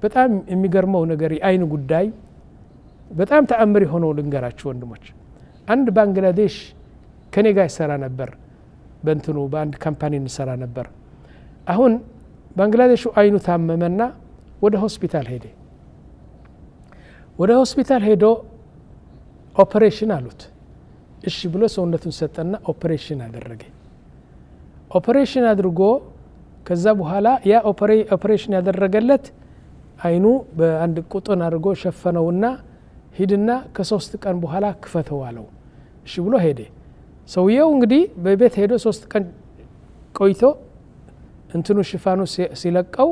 በጣም የሚገርመው ነገር የአይን ጉዳይ በጣም ተአምር ሆኖ ልንገራችሁ ወንድሞች አንድ ባንግላዴሽ ከኔ ጋር ይሰራ ነበር በእንትኑ በአንድ ካምፓኒ እንሰራ ነበር አሁን ባንግላዴሹ አይኑ ታመመና ወደ ሆስፒታል ሄዶ ኦፕሬሽን አሉት እሺ ብሎ ሰውነቱን ሰጠና ኦፕሬሽን አድርጎ ከዛ በኋላ ያ ኦፕሬሽን ያደረገለት አይኑ በአንድ ቁጥን አድርጎ ሸፈነውና ሂድና ከ3 ቀን በኋላ ክፈተው አለው እሺ ብሎ ሄደ ሰውየው እንግዲህ በቤት ሄዶ 3 ቀን ቆይቶ እንትኑ ሽፋኑ ሲለቀው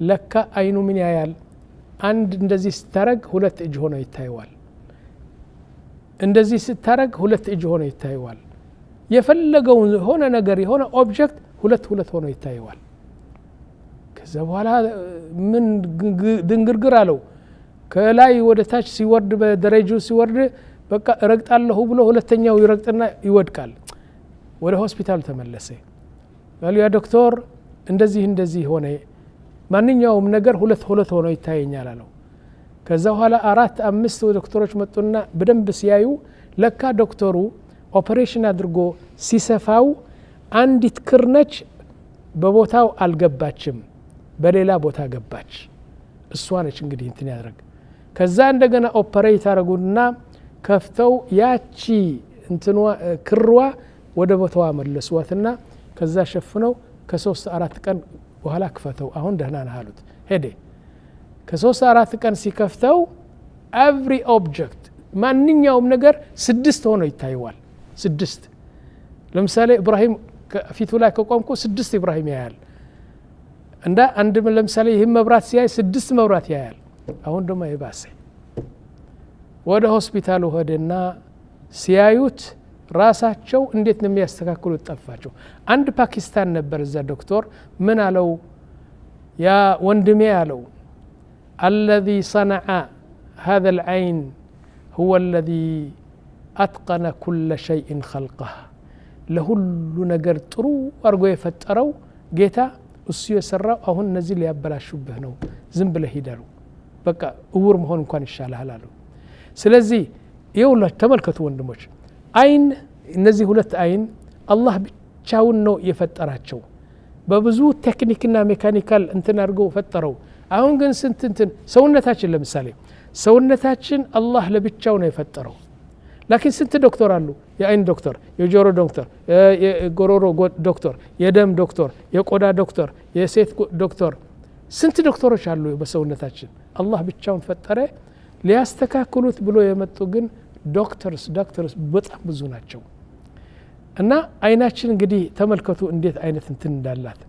ለካ አይኑ ምን ያያል አንድ እንደዚህ ስታረግ 2 እጅ ሆኖ ይታየዋል እንደዚህ ስታረግ 2 እጅ ሆኖ ይታየዋል የፈለገው ሆነ ነገር የሆነ ኦብጀክት 2 ሆኖ ይታየዋል ከዛ በኋላ ምን ድንግርግር አለው ከላይ ወደ ታች ሲወርድ በደረጃው ሲወርድ በቃ ረግጣለሁ ብሎ ሁለተኛው ይረግጥና ይወድቃል ወደ ሆስፒታል ተመለሰ ያለው ያ ዶክተር እንደዚህ ሆነ ማንኛውም ነገር 2 ሆኖ ይታየኛል አለው ከዛ በኋላ 4-5 ዶክተሮች መጡና በደንብ ሲያዩ ለካ ዶክተሩ ኦፕሬሽን አድርጎ ሲሰፋው አንዲት ክርነች በቦታው አልገባችም በሌላ ቦታ ገባች እሷ ነች እንግዲህ እንትን ያደረገ ከዛ እንደገና ኦፕሬት አደረጉና ከፍተው ያቺ እንትኗ ክርዋ ወደ ቦታዋ መለሷትና ከዛ ሸፍነው ከ3-4 ቀን በኋላ ክፈተው አሁን ደህና ነህ አሉት ሄደ ከ3-4 ቀን ሲከፍተው every object ማንኛውም ነገር 6 ሆኖ ይታየዋል 6 ለምሳሌ ኢብራሂም ፊቱ ላይ ከቆምኩ 6 ኢብራሂም ያያል እንዳ አንድ ለምሳሌ ይሄ መብራት ሲያይ 6 መብራት ያያል አሁን ደግሞ ይባሰ ወደ ሆስፒታሉ ሄደና ሲያዩት ራሳቸው እንዴት ነው የሚያስተካክሉት ጠፋቸው አንድ ፓኪስታን ነበር እዛ ዶክተር ምን አለው ያ ወንድሜ አለው الذي صنع هذا العين هو الذي أتقن كل شيء خلقه ለሁሉ ነገር ጥሩ አርጎ የፈጠረው ጌታ እሱ የሰራው አሁን እነዚህ ሊያበላሹብህ ነው ዝም ብለህ ሂደሩ በቃ እውር መሆን እንኳን ይሻላል አለው ስለዚህ ይኸውላችሁ ተመልከቱ ወንድሞች አይን እነዚህ 2 አይን አላህ ብቻውን ነው የፈጠራቸው በብዙ ቴክኒክና ሜካኒካል እንትን አድርጎ ፈጠረው አሁን ግን እንትን ሰውነታችን ለምሳሌ ሰውነታችን አላህ ለብቻው ነው የፈጠረው لكن ስንት ዶክተር አሉ የአይን ዶክተር የጆሮ ዶክተር የጎሮሮ ዶክተር የደም ዶክተር የቆዳ ዶክተር የሴት ዶክተር ስንት ዶክተሮች አሉ በሰውነታችን አላህ ብቻውን ፈጠረ ሊያስተካክሉት ብሎ የመጡ ግን ዶክተርስ በጣም ብዙ ናቸው እና አይናችን እንግዲህ ተመልከቱ እንዴት አይነት እንትን እንዳላት